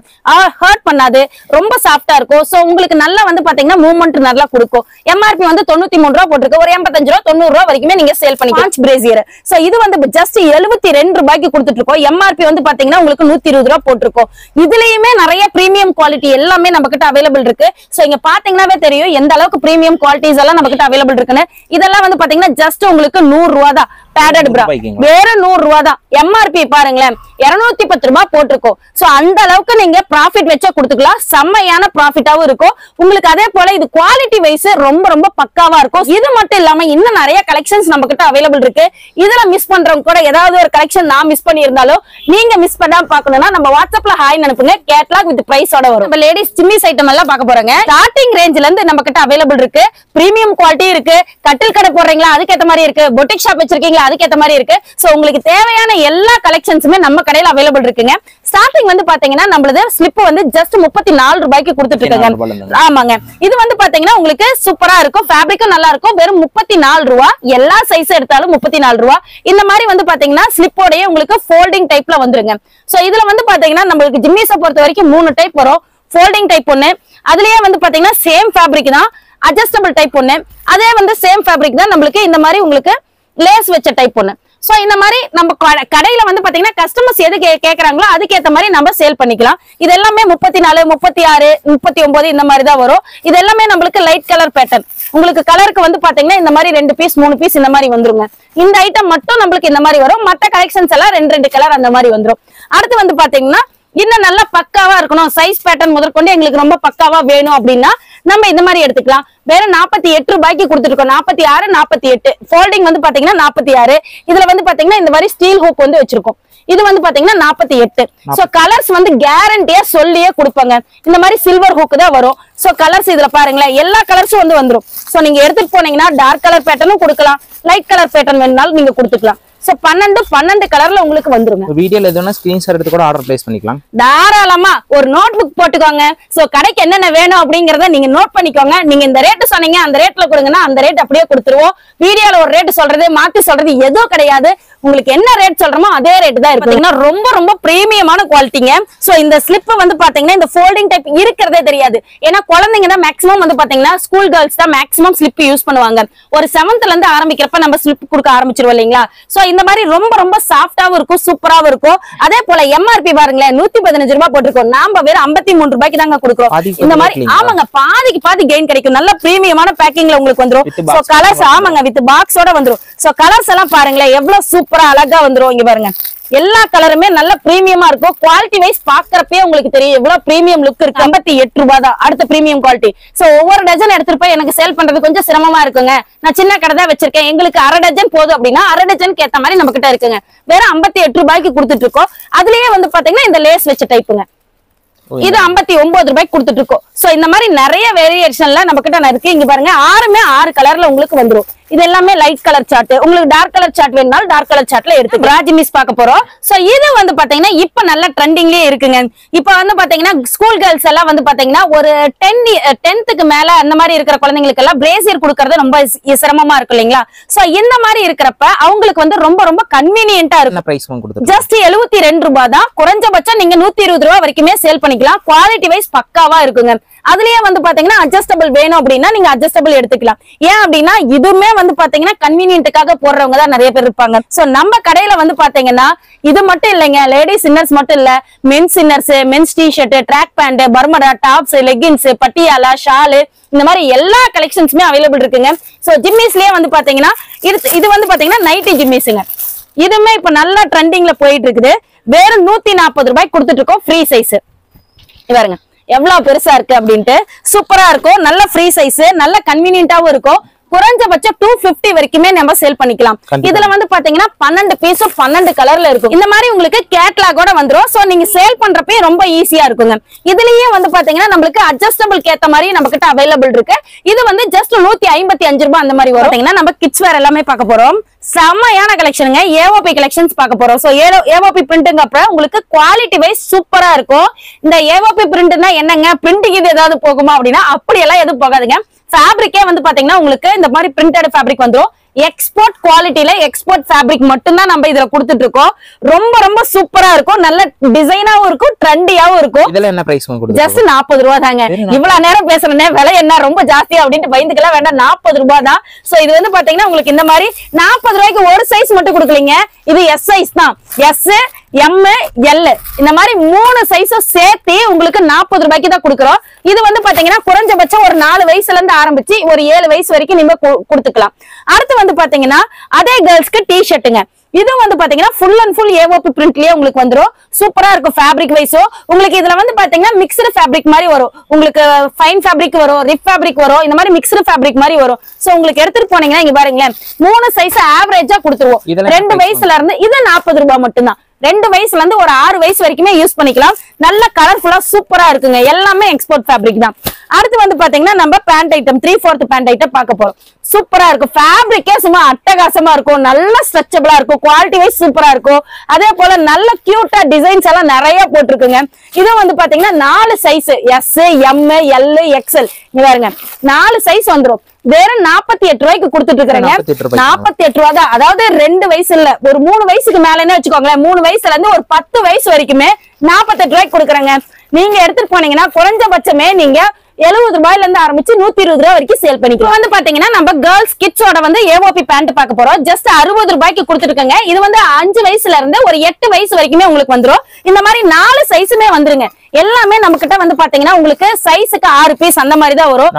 ஹர்ட் பண்ணாது, ரொம்ப சாஃப்டா இருக்கும். சோ உங்களுக்கு நல்லா வந்து பாத்தீங்கன்னா மூவ்மெண்ட் நல்லா கொடுக்கும். எம்ஆர்பி வந்து 93 ரூபாய் போட்டிருக்கு. ஒரு 85 ரூபாய் 90 ரூபாய் வரைக்குமே நீங்க சேல் பண்ணிக்கலாம். பிரேசியர் சோ இது வந்து ஜஸ்ட் 72 ரூபாய்க்கு கொடுத்துட்டு இருக்கோம். எம்ஆர்பி வந்து பாத்தீங்கன்னா உங்களுக்கு 120 ரூபாய் போட்டிருக்கோம். இதுலயுமே நிறைய பிரீமியம் குவாலிட்டி எல்லாமே நம்ம கிட்ட அவைலபிள் இருக்கு. சோ இங்க பாத்தீங்கன்னாவே தெரியும் எந்த அளவுக்கு பிரீமியம் குவாலிட்டிஸ் எல்லாம் நம்ம கிட்ட அவைலபிள் இருக்குன்னு. இதெல்லாம் வந்து பாத்தீங்கன்னா ஜஸ்ட் உங்களுக்கு 100 ரூபாய் தான். பேடட் பிரா வேற 100 ரூபாய் தான். எம்ஆர்பி பாருங்களேன் 210 ரூபாய் போட்டிருக்கோம். சோ அந்த அளவுக்கு நீங்க ப்ராஃபிட் வச்சா கொடுத்துக்கலாம். செம்மையான ப்ராஃபிட்டாவும் இருக்கும் உங்களுக்கு. அதே போல இது குவாலிட்டி வைஸ் ரொம்ப ரொம்ப பக்காவா இருக்கும். இது மட்டும் இல்லாம இன்னும் நிறைய கலெக்ஷன்ஸ் நம்ம கிட்ட அவைலபிள் இருக்கு. இதுல மிஸ் பண்றவங்க கூட ஏதாவது ஒரு கலெக்ஷன் நான் மிஸ் பண்ணி இருந்தாலும் நீங்க மிஸ் பண்ணாம பாக்கணும்னா நம்ம வாட்ஸ்அப்ல ஹாய் அனுப்புங்க. கேட்லாக் வித் பிரைஸோட வரும். நம்ம லேடிஸ் சிம்மிஸ் ஐட்டம் எல்லாம் பார்க்க போறோங்க. ஸ்டார்டிங் ரேஞ்ச்ல இருந்து நம்ம கிட்ட அவைலபிள் இருக்கு. பிரீமியம் குவாலிட்டி இருக்கு. கட்டில் கடை போடுறீங்களா அதுக்கேத்த மாதிரி இருக்கு. பொட்டிக் ஷாப் வச்சிருக்கீங்களா அதுக்கேத்த மாதிரி இருக்கு. சோ உங்களுக்கு தேவையான எல்லா கலெக்ஷன்ஸுமே நம்ம கடையில அவைலபிள் இருக்குங்க. ஸ்டார்டிங் வந்து பாத்தீங்கன்னா நம்மளது ஸ்லிப் வந்து ஜஸ்ட் 34 ரூபாய்க்கு கொடுத்துட்டு இருக்காங்க. ஆமாங்க இது வந்து பாத்தீங்கன்னா உங்களுக்கு சூப்பரா இருக்கும். ஃபேப்ரிக்கும் நல்லா இருக்கும். வெறும் 34 ரூபாய். எல்லா சைஸ் எடுத்தாலும் 34 ரூபாய். இந்த மாதிரி வந்து பாத்தீங்கன்னா ஸ்லிப்போடயே உங்களுக்கு ஃபோல்டிங் டைப்ல வந்துருங்க. சோ இதுல வந்து பாத்தீங்கன்னா நம்மளுக்கு ஜிம்மிஸை பொறுத்த வரைக்கும் 3 டைப் வரும். ஃபோல்டிங் டைப் ஒண்ணு, அதுலயே வந்து பாத்தீங்கன்னா சேம் ஃபேப்ரிக் தான். அட்ஜஸ்டபிள் டைப் ஒண்ணு, அதே வந்து சேம் ஃபேப்ரிக் தான் நம்மளுக்கு இந்த மாதிரி உங்களுக்கு லேஸ் வச்ச டைப் ஒண்ணு. சோ இந்த மாதிரி நம்ம கடையில வந்து பாத்தீங்கன்னா கஸ்டமர்ஸ் எது கேக்குறாங்களோ அதுக்கேத்த மாதிரி நம்ம சேல் பண்ணிக்கலாம். இது எல்லாமே 34, 36, 39 இந்த மாதிரி தான் வரும். இது எல்லாமே நம்மளுக்கு லைட் கலர் பேட்டர்ன். உங்களுக்கு கலருக்கு வந்து பாத்தீங்கன்னா இந்த மாதிரி 2 பீஸ் 3 பீஸ் இந்த மாதிரி வந்துருங்க. இந்த ஐட்டம் மட்டும் நம்மளுக்கு இந்த மாதிரி வரும். மற்ற கலெக்ஷன்ஸ் எல்லாம் 2 கலர் அந்த மாதிரி வந்துரும். அடுத்து வந்து பாத்தீங்கன்னா இன்னும் நல்லா பக்காவா இருக்கணும், சைஸ் பேட்டர்ன் முதற்கொண்டு எங்களுக்கு ரொம்ப பக்காவா வேணும் அப்படின்னா நம்ம இந்த மாதிரி எடுத்துக்கலாம். வேற 48 ரூபாய்க்கு கொடுத்துருக்கோம். 46, 48 ஃபோல்டிங் வந்து பாத்தீங்கன்னா 46. இதுல வந்து பாத்தீங்கன்னா இந்த மாதிரி ஸ்டீல் ஹூக் வந்து வச்சிருக்கோம். இது வந்து பாத்தீங்கன்னா 48. சோ கலர்ஸ் வந்து கேரண்டியா சொல்லியே கொடுப்பாங்க. இந்த மாதிரி சில்வர் ஹூக் தான் வரும். சோ கலர்ஸ் இதுல பாருங்களேன் எல்லா கலர்ஸும் வந்து வந்துரும். சோ நீங்க எடுத்துட்டு போனீங்கன்னா டார்க் கலர் பேட்டர்னும் கொடுக்கலாம், லைட் கலர் பேட்டர்ன் வேணும்னாலும் நீங்க கொடுத்துக்கலாம். சோ 12 கலர்ல உங்களுக்கு வந்துருங்க. வீடியோல எதுனா ஸ்கிரீன்ஷாட் எடுத்து கூட ஆர்டர் பிளேஸ் பண்ணிக்கலாம். தாராளமா ஒரு நோட் புக் போட்டுக்கோங்க. சோ கடைக்கு என்னென்ன வேணும் அப்படிங்கறத நீங்க நோட் பண்ணிக்கோங்க. நீங்க இந்த ரேட் சொன்னீங்க அந்த ரேட்ல கொடுங்கன்னா அந்த ரேட் அப்படியே கொடுத்துருவோம். வீடியோல ஒரு ரேட் சொல்றது மாத்தி சொல்றது எதுவும் கிடையாது. உங்களுக்கு என்ன ரேட் சொல்றோமோ அதே ரேட் தான் இருக்கு. ரொம்ப ரொம்ப பிரீமியமான குவாலிட்டிங்க. சோ இந்த ஸ்லிப் வந்து பாத்தீங்கன்னா இந்த ஃபோல்டிங் டைப் இருக்கிறதே தெரியாது. ஏன்னா குழந்தைங்க தான் மேக்ஸிமம் வந்து பாத்தீங்கன்னா ஸ்கூல் கேர்ள்ஸ் தான் மேக்ஸிமம் ஸ்லிப் யூஸ் பண்ணுவாங்க. ஒரு 7th இருந்து ஆரம்பிக்கிறப்ப நம்ம ஸ்லிப் கொடுக்க ஆரம்பிச்சிருவோம் இல்லைங்களா. சோ இந்த மாதிரி ரொம்ப ரொம்ப சாஃப்டாவும் இருக்கும், சூப்பராவும் இருக்கும். அதே போல எம்ஆர்பி பாருங்களேன் 115 ரூபாய் போட்டிருக்கோம். நாம வேற 53 ரூபாய்க்கு தாங்க கொடுக்குறோம். இந்த மாதிரி ஆமாங்க பாதிக்கு பாதி கெயின் கிடைக்கும். நல்ல பிரீமியமான பேக்கிங்ல உங்களுக்கு வந்துரும். சோ கலர்ஸ் ஆமாங்க வித் பாக்ஸோட வந்துரும். சோ கலர்ஸ் எல்லாம் பாருங்களேன் எவ்வளவு சூப்பரா அழகா வந்துரும். இங்க பாருங்க எல்லா கலருமே நல்ல பிரீமியமா இருக்கும். குவாலிட்டி வைஸ் பாக்குறப்பே உங்களுக்கு தெரியும் எவ்வளவு பிரீமியம் லுக் இருக்கு. 58 ரூபாய் தான் அடுத்த பிரீமியம் குவாலிட்டி. சோ ஒவ்வொரு டஜன் எடுத்துட்டு போய் எனக்கு சேல் பண்றது கொஞ்சம் சிரமமா இருக்குங்க. நான் சின்ன கடை தான் வச்சிருக்கேன், எங்களுக்கு அரை டஜன் போதும் அப்படின்னா அரை டஜனுக்கு ஏத்த மாதிரி நம்ம கிட்ட இருக்குங்க. வேற 58 ரூபாய்க்கு கொடுத்துட்டு இருக்கோம். அதுலயே வந்து பாத்தீங்கன்னா இந்த லேஸ் வச்ச டைப்புங்க, இது 59 ரூபாய்க்கு கொடுத்துட்டு இருக்கோம். சோ இந்த மாதிரி நிறைய வேரியேஷன்ல நம்ம கிட்ட இருக்கு. இங்க பாருங்க 6 கலர்ல உங்களுக்கு வந்துரும். இது எல்லாமே லைட் கலர் சார்ட். உங்களுக்கு டார்க் கலர் சார்ட் வேணும்னாலும் டார்க் கலர் சார்ட்ல எடுத்து பிராஜிமிஸ் பார்க்க போறோம். சோ இது வந்து பாத்தீங்கன்னா இப்ப நல்ல ட்ரெண்டிங்லயே இருக்குங்க. இப்ப வந்து பாத்தீங்கன்னா ஸ்கூல் கேர்ள்ஸ் எல்லாம் வந்து பாத்தீங்கன்னா ஒரு 10th மேல அந்த மாதிரி இருக்கிற குழந்தைங்களுக்கு எல்லாம் பிரேசியர் கொடுக்கறது ரொம்ப சிரமமா இருக்கு இல்லைங்களா? சோ இந்த மாதிரி இருக்கிறப்ப அவங்களுக்கு வந்து ரொம்ப ரொம்ப கன்வீனியன்ட்டா இருக்கும். ஜஸ்ட் 72 ரூபாய் தான். குறைஞ்சபட்சம் நீங்க 120 ரூபாய் வரைக்குமே சேல் பண்ணிக்கலாம். குவாலிட்டி வைஸ் பக்காவா இருக்குங்க. அதுலயே வந்து பாத்தீங்கன்னா அட்ஜஸ்டபிள் வேணும் அப்படின்னா நீங்க அட்ஜஸ்டபிள் எடுத்துக்கலாம். ஏன் அப்படின்னா இதுமே வந்து பாத்தீங்கன்னா கன்வீனியன்ட்டுக்காக போடுறவங்க தான் நிறைய பேர் இருப்பாங்க. சோ நம்ம கடையில வந்து பாத்தீங்கன்னா இது மட்டும் இல்லைங்க, லேடிஸ் இன்னர்ஸ் மட்டும் இல்ல, mens inners, mens t-shirt, track pant, bermuda tops, leggings, Patiala, shawl, இந்த மாதிரி எல்லா கலெக்ஷன்ஸுமே அவைலபிள் இருக்குங்க. சோ ஜிம்மிஸ்லயே வந்து பாத்தீங்கன்னா இது வந்து பாத்தீங்கன்னா நைட்டி ஜிம்மிஸ்ங்க. இதுமே இப்ப நல்லா ட்ரெண்டிங்ல போயிட்டு இருக்குது. வேற 140 ரூபாய்க்கு கொடுத்துட்டு இருக்கோம். ஃப்ரீ சைஸ் பாருங்க எவ்வளவு பெருசா இருக்கு அப்படின்ட்டு. சூப்பரா இருக்கும், நல்ல ஃப்ரீ சைஸ், நல்ல கன்வீனியன்ட்டாவும் இருக்கும். குறைஞ்சபட்சம் 250 வரைக்குமே நம்ம சேல் பண்ணிக்கலாம். இதுல வந்து பாத்தீங்கன்னா 12 பீஸ் 12 கலர்ல இருக்கும். இந்த மாதிரி உங்களுக்கு கேட்லாகோட வந்துரும். சோ நீங்க சேல் பண்றப்பே ரொம்ப ஈஸியா இருக்குங்க. இதுலயே வந்து பாத்தீங்கன்னா நம்மளுக்கு அட்ஜஸ்டபிள் கேத்த மாதிரி நம்ம கிட்ட அவைலபிள் இருக்கு. இது வந்து ஜஸ்ட் 155 ரூபாய் அந்த மாதிரி வரும். நம்ம கிட்ஸ் வேர் எல்லாமே பார்க்க போறோம். செம்மையான கலெக்ஷனுங்க. ஏஓபி கலெக்ஷன்ஸ் பார்க்க போறோம். சோ ஏஓபி பிரிண்ட்ங்க அப்புறம் உங்களுக்கு குவாலிட்டி வைஸ் சூப்பரா இருக்கும். இந்த ஏஓபி பிரிண்ட்னா என்னங்க, பிரிண்டிங் இது ஏதாவது போகுமா அப்படின்னா அப்படி எல்லாம் எதுவும் போகாதுங்க. ஃபேப்ரிக்கே வந்து பாத்தீங்கன்னா உங்களுக்கு இந்த மாதிரி பிரிண்டட் ஃபேப்ரிக் வந்துரும். எக்ஸ்போர்ட் குவாலிட்டில எக்ஸ்போர்ட் ஃபேப்ரிக் மட்டும் தான் நம்ம இதுல கொடுத்துட்டு இருக்கோம். ரொம்ப ரொம்ப சூப்பரா இருக்கும், நல்ல டிசைனாவும் இருக்கும், ட்ரெண்டியாவும் இருக்கும். இதெல்லாம் என்ன பிரைஸ் கொடுக்குறீங்க? ஜஸ்ட் 40 ரூபாய் தாங்க. இவ்வளவு நேரம் பேசுறேனே விலை என்ன ரொம்ப ஜாஸ்தியா அப்படின்ட்டு பயந்துக்கலாம் வேண்டாம், 40 ரூபாய் தான். சோ இது வந்து பாத்தீங்கன்னா உங்களுக்கு இந்த மாதிரி 40 ரூபாய்க்கு ஒரு சைஸ் மட்டும் கொடுக்கலீங்க. இது எஸ் சைஸ் தான். எஸ், எம், எல் இந்த மாதிரி 3 சைஸும் சேர்த்து உங்களுக்கு 40 ரூபாய்க்கு தான் கொடுக்குறோம். இது வந்து பாத்தீங்கன்னா குறைஞ்சபட்சம் ஒரு 4 வயசுல இருந்து ஆரம்பிச்சு ஒரு 7 வயசு வரைக்கும் நீங்க கொடுத்துக்கலாம். அடுத்து வந்து பாத்தீங்கன்னா அதே கேர்ள்ஸ்க்கு டி ஷர்ட்டுங்க. இது வந்து பாத்தீங்கன்னா ஃபுல் அண்ட் ஃபுல் ஏஓபி பிரிண்ட்லயே உங்களுக்கு வந்துரும். சூப்பரா இருக்கும். ஃபேப்ரிக் வைஸோ உங்களுக்கு இதுல வந்து பாத்தீங்கன்னா மிக்ஸ்டு ஃபேப்ரிக் மாதிரி வரும். உங்களுக்கு ஃபைன் ஃபேப்ரிக் வரும், ரிப் ஃபேப்ரிக் வரும், இந்த மாதிரி மிக்ஸ்டு ஃபேப்ரிக் மாதிரி வரும். சோ உங்களுக்கு எடுத்துட்டு போனீங்கன்னா இங்க பாருங்களேன் 3 சைஸ் ஆவரேஜா கொடுத்துருவோம். 2 வயசுல இருந்து இது 40 ரூபாய் மட்டும்தான். 2 வயசுல இருந்து ஒரு 6 வயசு வரைக்குமே யூஸ் பண்ணிக்கலாம். நல்ல கலர்ஃபுல்லா சூப்பரா இருக்குங்க. எல்லாமே எக்ஸ்போர்ட் ஃபேப்ரிக் தான். அடுத்து வந்து பாத்தீங்கன்னா நம்ம பேண்ட் ஐட்டம் 3/4 பேண்ட் ஐட்டம் பார்க்க போறோம். சூப்பரா இருக்கும். ஃபேப்ரிக்கே சும்மா அட்டகாசமா இருக்கும். நல்ல ஸ்ட்ரெச்சபிளா இருக்கும். குவாலிட்டி வைஸ் சூப்பரா இருக்கும். அதே போல நல்ல கியூட்டா டிசைன்ஸ் எல்லாம் நிறைய போட்டிருக்குங்க. இது வந்து பாத்தீங்கன்னா 4 size S, M, L, XL இங்க பாருங்க 4 சைஸ் வந்துரும். வேற 48 ரூபாய்க்கு கொடுத்துட்டு இருக்கிறேங்க. 48 ரூபாய் தான். அதாவது 2 வயசு இல்ல, ஒரு 3 வயசுக்கு மேலன்னு வச்சுக்கோங்களேன். 3 வயசுல இருந்து ஒரு 10 வயசு வரைக்குமே 48 ரூபாய்க்கு கொடுக்குறேங்க. நீங்க எடுத்துட்டு போனீங்கன்னா குறைஞ்சபட்சமே நீங்க 70 ரூபாயில இருந்து ஆரம்பிச்சு 120 ரூபாய் வரைக்கும் சேல் பண்ணிக்கலாம். வந்து பாத்தீங்கன்னா நம்ம கேர்ள்ஸ் கிட்ஸோட வந்து ஏஓபி பேண்ட் பார்க்க போறோம். ஜஸ்ட் 60 ரூபாய்க்கு கொடுத்துருக்கங்க. இது வந்து 5 வயசுல இருந்து ஒரு 8 வயசு வரைக்குமே உங்களுக்கு வந்துரும். இந்த மாதிரி 4 சைஸுமே வந்துருங்க. எல்லாமே நம்ம கிட்ட வந்து பாத்தீங்கன்னா உங்களுக்கு சைஸுக்கு 6 பீஸ் அந்த மாதிரி தான் வரும்.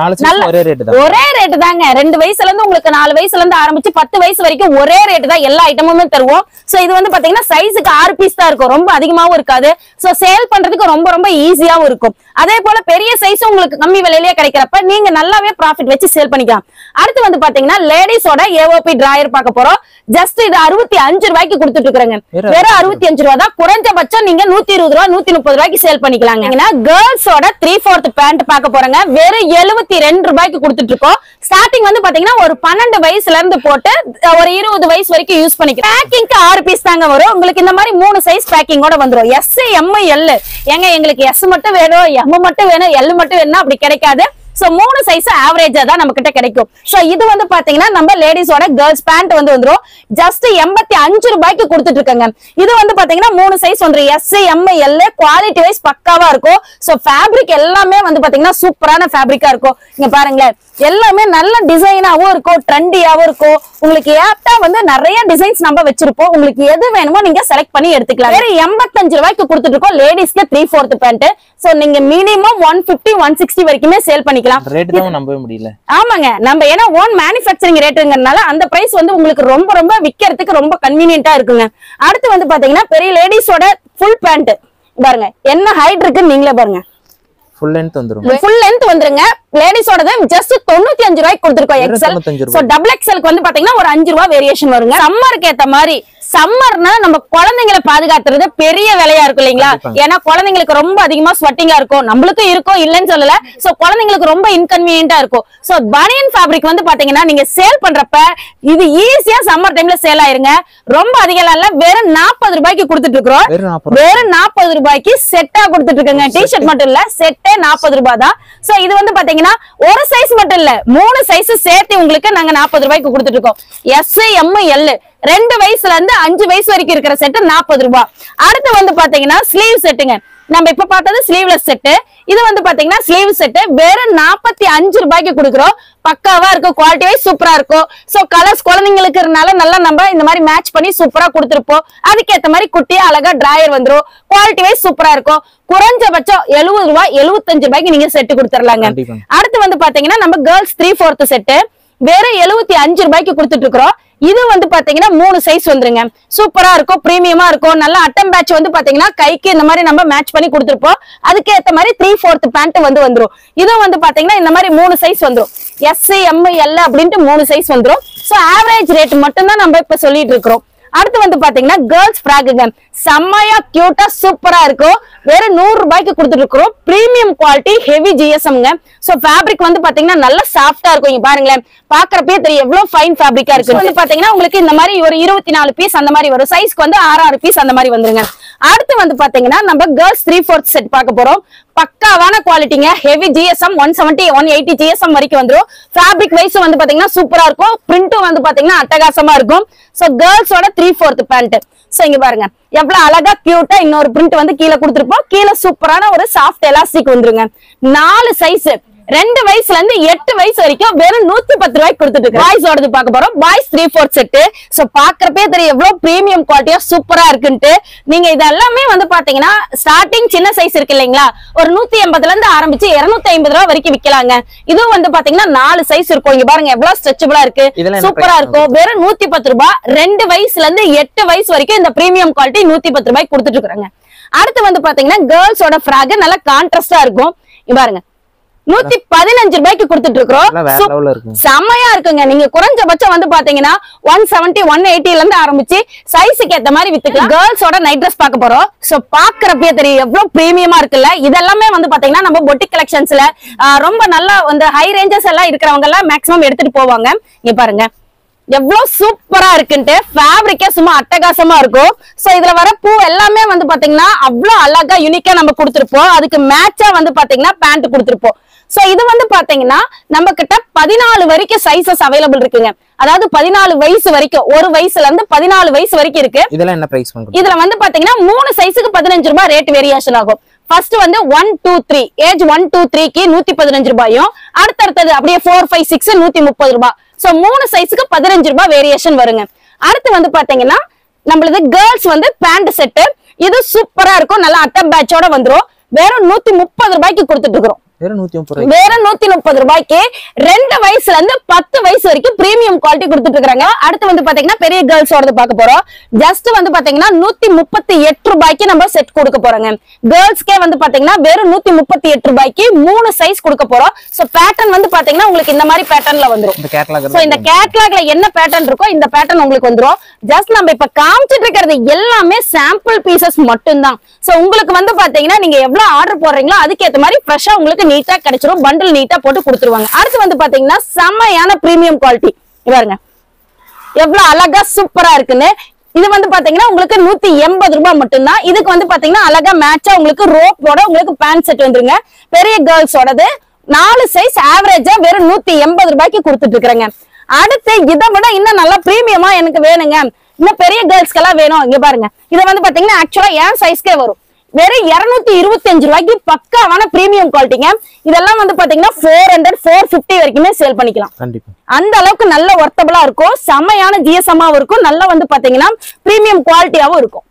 ஒரே ரேட் தாங்க. 2 வயசுல இருந்து உங்களுக்கு 4 வயசுல இருந்து ஆரம்பிச்சு 10 வயசு வரைக்கும் ஒரே ரேட் தான் எல்லா ஐட்டமுமே தருவோம். சோ இது வந்து பாத்தீங்கன்னா சைஸுக்கு 6 பீஸ் தான் இருக்கும். ரொம்ப அதிகமாவும் இருக்காது. சோ சேல் பண்றதுக்கு ரொம்ப ரொம்ப ஈஸியாவும் இருக்கும். அதே போல பெரிய சைஸ் உங்களுக்கு கம்மி விலையிலேயே கிடைக்கிறப்ப நீங்க நல்லாவே ப்ராஃபிட் வச்சு சேல் பண்ணிக்கலாம். அடுத்து வந்து பாத்தீங்கன்னா லேடிஸோட ஏஓபி டிராயர் பார்க்க போறோம். ஜஸ்ட் இது 65 ரூபாய்க்கு கொடுத்துட்டு இருக்காங்க. வெறும் 65 ரூபாய் தான். குறைஞ்சபட்சம் நீங்க 120 ரூபாய் 130 ரூபாய்க்கு சேல் பண்ணிக்கலாம். கேர்ள்ஸோட 3/4 பேண்ட் பார்க்க போறங்க. வெறும் 72 ரூபாய்க்கு கொடுத்துட்டு இருக்கோம். ஸ்டார்டிங் வந்து பாத்தீங்கன்னா ஒரு 12 வயசுல இருந்து போட்டு ஒரு 20 வயசு வரைக்கும் யூஸ் பண்ணிக்கலாம். பேக்கிங்க்கு 6 பீஸ் தாங்க வரும். உங்களுக்கு இந்த மாதிரி 3 சைஸ் பேக்கிங்கோட வந்துரும். S, M, L. ஏங்க எங்களுக்கு எஸ் மட்டும் வேணும், எம் மட்டும் வேணும், எல் மட்டும் வேணும் அப்படி கிடைக்காது. சோ 3 சைஸ் ஆவரேஜா தான் நம்ம கிட்ட கிடைக்கும். சோ இது வந்து பாத்தீங்கன்னா நம்ம லேடிஸோட கேர்ள்ஸ் பேண்ட் வந்து வந்துரும். ஜஸ்ட் 85 ரூபாய்க்கு கொடுத்துட்டு இருக்காங்க. இது வந்து பாத்தீங்கன்னா 3 சைஸ் வந்துரும். S, M, L. Quality wise பக்காவா இருக்கும். சோ ஃபேப்ரிக் எல்லாமே வந்து பாத்தீங்கன்னா சூப்பரான ஃபேப்ரிக்கா இருக்கும். இங்க பாருங்களேன் எல்லாமே நல்ல டிசைனாவும் இருக்கும், ட்ரெண்டியாவும் இருக்கும். உங்களுக்கு ஏப்டா வந்து நிறைய டிசைன்ஸ் நம்ம வச்சிருப்போம். உங்களுக்கு எது வேணுமோ நீங்க செலக்ட் பண்ணி எடுத்துக்கலாம். வேற 85 ரூபாய்க்கு கொடுத்துட்டு இருக்கோம் லேடிஸ்க்கு 3/4 பேண்ட். சோ நீங்க மினிமம் 150 160 வரைக்குமே சேல் பண்ணிக்கலாம். பண்ணிக்கலாம். ரேட் தான் நம்பவே முடியல. ஆமாங்க, நம்ம ஏன்னா ஓன் மேனுஃபேக்சரிங் ரேட்டுங்கறனால அந்த பிரைஸ் வந்து உங்களுக்கு ரொம்ப ரொம்ப விக்கிறதுக்கு ரொம்ப கன்வீனியன்ட்டா இருக்குங்க. அடுத்து வந்து பாத்தீங்கன்னா பெரிய லேடிஸோட ஃபுல் பேண்ட் பாருங்க, என்ன ஹைட் இருக்குன்னு நீங்களே பாருங்க. ஃபுல் லென்த் வந்துரும். ஃபுல் லென்த் வந்துருங்க. லேடிஸோடது ஜஸ்ட் 95 ரூபாய்க்கு கொடுத்திருக்கோம் எக்ஸல். சோ டபுள் எக்ஸலுக்கு வந்து பாத்தீங்கன்னா ஒரு 5 ரூபாய் வேரியேஷன் வருங்க. சம்மருக்கு ஏத்த மாதிரி, சம்மர்னா நம்ம குழந்தைங்களை பாதுகாத்துறது பெரிய வேலையா இருக்கும் இல்லைங்களா? ஏன்னா குழந்தைங்களுக்கு ரொம்ப அதிகமா ஸ்வெட்டிங்கா இருக்கும், நம்மளுக்கும் இருக்கும் இல்லன்னு சொல்லல. சோ குழந்தைங்களுக்கு ரொம்ப இன்கன்வீனியன்ட்டா இருக்கும். சோ பனியன் ஃபேப்ரிக் வந்து பாத்தீங்கன்னா நீங்க சேல் பண்றப்ப இது ஈஸியா சம்மர் டைம்ல சேல் ஆயிருங்க. ரொம்ப அதிகம் இல்ல, வெறும் 40 ரூபாய்க்கு கொடுத்துட்டு இருக்கோம். வெறும் 40 ரூபாய்க்கு செட்டா கொடுத்துட்டு இருக்கோங்க. டிஷர்ட் மட்டும் இல்ல, செட்டே 40 ரூபாய் தான். சோ இது வந்து பாத்தீங்கன்னா ஒரு சைஸ் மட்டும் இல்ல, 3 சைஸ் சேர்த்து உங்களுக்கு நாங்க 40 ரூபாய்க்கு கொடுத்துட்டு இருக்கோம். எஸ், எம், எல் 2 வயசுல இருந்து 5 வயசு வரைக்கும் இருக்கிற செட் 40 ரூபாய். அடுத்து வந்து பாத்தீங்கன்னா ஸ்லீவ் செட்டுங்க. நம்ம இப்ப பார்த்தது ஸ்லீவ்லெஸ் செட். இது வந்து பாத்தீங்கன்னா ஸ்லீவ் செட் வெறும் 45 ரூபாய்க்கு கொடுக்குறோம். பக்காவா இருக்கும், குவாலிட்டி வைஸ் சூப்பரா இருக்கும். சோ கலர்ஸ் குழந்தைங்களுக்கு இருந்தால நல்லா நம்ம இந்த மாதிரி மேட்ச் பண்ணி சூப்பரா கொடுத்துருப்போம். அதுக்கேற்ற மாதிரி குட்டியா அழகா டிராயர் வந்துரும். குவாலிட்டி வைஸ் சூப்பரா இருக்கும். குறைஞ்சபட்சம் 70 ரூபாய் 75 ரூபாய்க்கு நீங்க செட் கொடுத்துடலாங்க. அடுத்து வந்து பாத்தீங்கன்னா நம்ம கேர்ள்ஸ் 3/4 செட் வெறும் 75 ரூபாய்க்கு கொடுத்துட்டு இருக்கிறோம். இது வந்து பாத்தீங்கன்னா 3 சைஸ் வந்துருங்க. சூப்பரா இருக்கும், பிரீமியமா இருக்கும். நல்ல அட்டம் பேட்ச் வந்து பாத்தீங்கன்னா கைக்கு இந்த மாதிரி நம்ம மேட்ச் பண்ணி கொடுத்துருப்போம். அதுக்கு ஏத்த மாதிரி 3/4 பேண்ட் வந்து வந்துரும். இதுவும் வந்து பாத்தீங்கன்னா இந்த மாதிரி 3 சைஸ் வந்துரும். எஸ், எம், எல் அப்படின்ட்டு 3 சைஸ் வந்துரும். சோ ஆவரேஜ் ரேட் மட்டும் தான் நம்ம இப்ப சொல்லிட்டு இருக்கிறோம். அடுத்து வந்து பாத்தீங்கன்னா கேர்ள்ஸ் ஃப்ராக்குங்க. செம்மையா கியூட்டா சூப்பரா இருக்கும். வெறும் 100 ரூபாய்க்கு கொடுத்துட்டு இருக்கிறோம். பிரீமியம் குவாலிட்டி ஹெவி ஜிஎஸ்எம்ங்க. சோ ஃபேப்ரிக் வந்து பாத்தீங்கன்னா நல்லா சாஃப்டா இருக்கும். இங்க பாருங்களேன், பாக்குறப்பே தெரியும் எவ்வளவு ஃபைன் ஃபேப்ரிக்கா இருக்கு. வந்து பாத்தீங்கன்னா உங்களுக்கு இந்த மாதிரி ஒரு 24 பீஸ் அந்த மாதிரி வரும். சைஸ்க்கு வந்து 6 பீஸ் அந்த மாதிரி வந்துருங்க. அடுத்து வந்து பாத்தீங்கன்னா நம்ம கேர்ள்ஸ் 3/4 செட் பார்க்க போறோம். பக்காவான குவாலிட்டிங்க, ஹெவி ஜிஎஸ்எம் 170 180 ஜிஎஸ்எம் வரைக்கும் வந்துரும். ஃபேப்ரிக் வைஸ் வந்து பாத்தீங்கன்னா சூப்பரா இருக்கும். பிரிண்டும் வந்து பாத்தீங்கன்னா அட்டகாசமா இருக்கும். So கேர்ள்ஸோட 3/4 pant. சோ இங்க பாருங்க எவ்வளவு அழகா கியூட்டா இன்னொரு பிரிண்ட் வந்து கீழே கொடுத்துருப்போம். கீழே சூப்பரான ஒரு சாஃப்ட் எலாஸ்டிக் வந்துருங்க. 4 சைஸ் 2 வயசுல இருந்து 8 வயசு வரைக்கும் வெறும் 110 ரூபாய்க்கு கொடுத்துட்டு இருக்கு. பாய்ஸோடது பார்க்க போறோம். Boys 3/4 set. சோ பாக்குறப்பே தெரியும் எவ்வளவு பிரீமியம் குவாலிட்டியா சூப்பரா இருக்குன்ட்டு. நீங்க இதெல்லாமே வந்து பாத்தீங்கன்னா ஸ்டார்டிங் சின்ன சைஸ் இருக்கு இல்லைங்களா, ஒரு 180ல இருந்து ஆரம்பிச்சு 250 ரூபாய் வரைக்கும் விக்கலாங்க. இதுவும் வந்து பாத்தீங்கன்னா 4 சைஸ் இருக்கும். இங்க பாருங்க எவ்வளவு ஸ்ட்ரெச்சபிளா இருக்கு, சூப்பரா இருக்கும். வெறும் 110 ரூபாய். 2 வயசுல இருந்து 8 வயசு வரைக்கும் இந்த பிரீமியம் குவாலிட்டி 110 ரூபாய்க்கு கொடுத்துட்டு இருக்காங்க. அடுத்து வந்து பாத்தீங்கன்னா கேர்ள்ஸோட ஃப்ராக் நல்லா கான்ட்ராஸ்டா இருக்கும். இங்க பாருங்க 115 ரூபாய்க்கு கொடுத்துட்டு இருக்கோம். செம்மையா இருக்குங்க. நீங்க குறைஞ்சபட்சம் வந்து பாத்தீங்கன்னா 170 180ல இருந்து ஆரம்பிச்சு சைஸுக்கு ஏத்த மாதிரி வித்துக்கலாம். கேர்ள்ஸோட நைட் ட்ரெஸ் பார்க்க போறோம். சோ பாக்குறப்பே தெரியும் எவ்வளவு பிரீமியமா இருக்குல்ல. இதெல்லாமே வந்து பாத்தீங்கன்னா நம்ம பொட்டிக் கலெக்ஷன்ஸ்ல ரொம்ப நல்லா வந்து ஹை ரேஞ்சஸ் எல்லாம் இருக்கிறவங்க எல்லாம் மேக்ஸிமம் எடுத்துட்டு போவாங்க. இங்க பாருங்க எவ்வளவு சூப்பரா இருக்குன்ட்டு. ஃபேப்ரிக்கே சும்மா அட்டகாசமா இருக்கும். சோ இதுல வர பூ எல்லாமே வந்து பாத்தீங்கன்னா அவ்வளவு அழகா யூனிக்கா நம்ம கொடுத்திருப்போம். அதுக்கு மேட்சா வந்து பாத்தீங்கன்னா பேண்ட் கொடுத்திருப்போம். சோ இது வந்து பாத்தீங்கன்னா நம்ம கிட்ட 14 வரைக்கும் சைசஸ் அவைலபிள் இருக்குங்க. அதாவது 14 வயசு வரைக்கும், ஒரு வயசுல இருந்து 14 வயசு வரைக்கும் இருக்கு. இதெல்லாம் என்ன பிரைஸ் பண்றோம்? இதுல வந்து பாத்தீங்கன்னா 3 சைஸுக்கு 15 ரூபாய் ரேட் வேரியேஷன் ஆகும். ஃபர்ஸ்ட் வந்து 1 2 3 ஏஜ் 1 2 3க்கு 115 ரூபாயும், அடுத்தடுத்தது அப்படியே 4 5 6 130 ரூபாய். சோ 3 சைஸுக்கு 15 ரூபாய் வேரியேஷன் வருங்க. அடுத்து வந்து பாத்தீங்கன்னா நம்மளது கேர்ள்ஸ் வந்து பேண்ட் செட். இது சூப்பரா இருக்கும். நல்லா அட்டம் பேட்சோட வந்துரும். வெறும் 130 ரூபாய்க்கு கொடுத்துட்டு இருக்கிறோம். வெறும் 130 ரூபாய்க்கு 2 வயசுல இருந்து 10 வயசு வரைக்கும் பிரீமியம் குவாலிட்டி கொடுத்துட்டு இருக்காங்க. அடுத்து வந்து பாத்தீங்கன்னா பெரிய கேர்ள்ஸோட பார்க்க போறோம். ஜஸ்ட் வந்து பாத்தீங்கன்னா 138 ரூபாய்க்கு நம்ம செட் கொடுக்க போறோங்க. கேர்ள்ஸ்க்கே வந்து பாத்தீங்கன்னா வெறும் 138 ரூபாய்க்கு 3 சைஸ் கொடுக்க போறோம். சோ பேட்டர்ன் வந்து பாத்தீங்கன்னா உங்களுக்கு இந்த மாதிரி பேட்டர்ன்ல வந்துரும். சோ இந்த கேட்டலாக்ல என்ன பேட்டர்ன் இருக்கோ இந்த பேட்டர்ன் உங்களுக்கு வந்துரும். ஜஸ்ட் நம்ம இப்ப காமிச்சிட்டு இருக்கிறது எல்லாமே சாம்பிள் பீசஸ் மட்டும்தான். சோ உங்களுக்கு வந்து பாத்தீங்கன்னா நீங்க எவ்வளவு ஆர்டர் போடுறீங்களோ அதுக்கேற்ற மாதிரி ஃப்ரெஷ்ஷா உங்களுக்கு நீட்டா கிடைச்சிரும். பண்டில் நீட்டா போட்டு கொடுத்துருவாங்க. அடுத்து வந்து பாத்தீங்கன்னா செம்மையான பிரீமியம் குவாலிட்டி பாருங்க எவ்வளவு அழகா சூப்பரா இருக்குன்னு. இது வந்து பாத்தீங்கன்னா உங்களுக்கு 180 ரூபாய் மட்டும்தான். இதுக்கு வந்து பாத்தீங்கன்னா அழகா மேட்சா உங்களுக்கு ரோப்போட உங்களுக்கு பேண்ட் செட் வந்துருங்க. பெரிய கேர்ள்ஸோடது 4 சைஸ் ஆவரேஜா வெறும் 180 ரூபாய்க்கு கொடுத்துட்டு இருக்கிறேங்க. அடுத்து இதை விட இன்னும் நல்லா பிரீமியமா எனக்கு வேணுங்க, இன்னும் பெரிய கேர்ள்ஸ்க்கு எல்லாம் வேணும். இங்க பாருங்க இதை வந்து பாத்தீங்கன்னா ஆக்சுவலா என் சைஸ்க்கே வரும். வெறும் 225 ரூபாய்க்கு பக்காவான பிரீமியம் குவாலிட்டிங்க. இதெல்லாம் வந்து பாத்தீங்கன்னா 400 450 வரைக்குமே சேல் பண்ணிக்கலாம். அந்த அளவுக்கு நல்ல ஒர்த்தபிளா இருக்கும். செமையான ஜிஎஸ்எம்மாவும் இருக்கும். நல்லா வந்து பாத்தீங்கன்னா பிரீமியம் குவாலிட்டியாவும் இருக்கும்.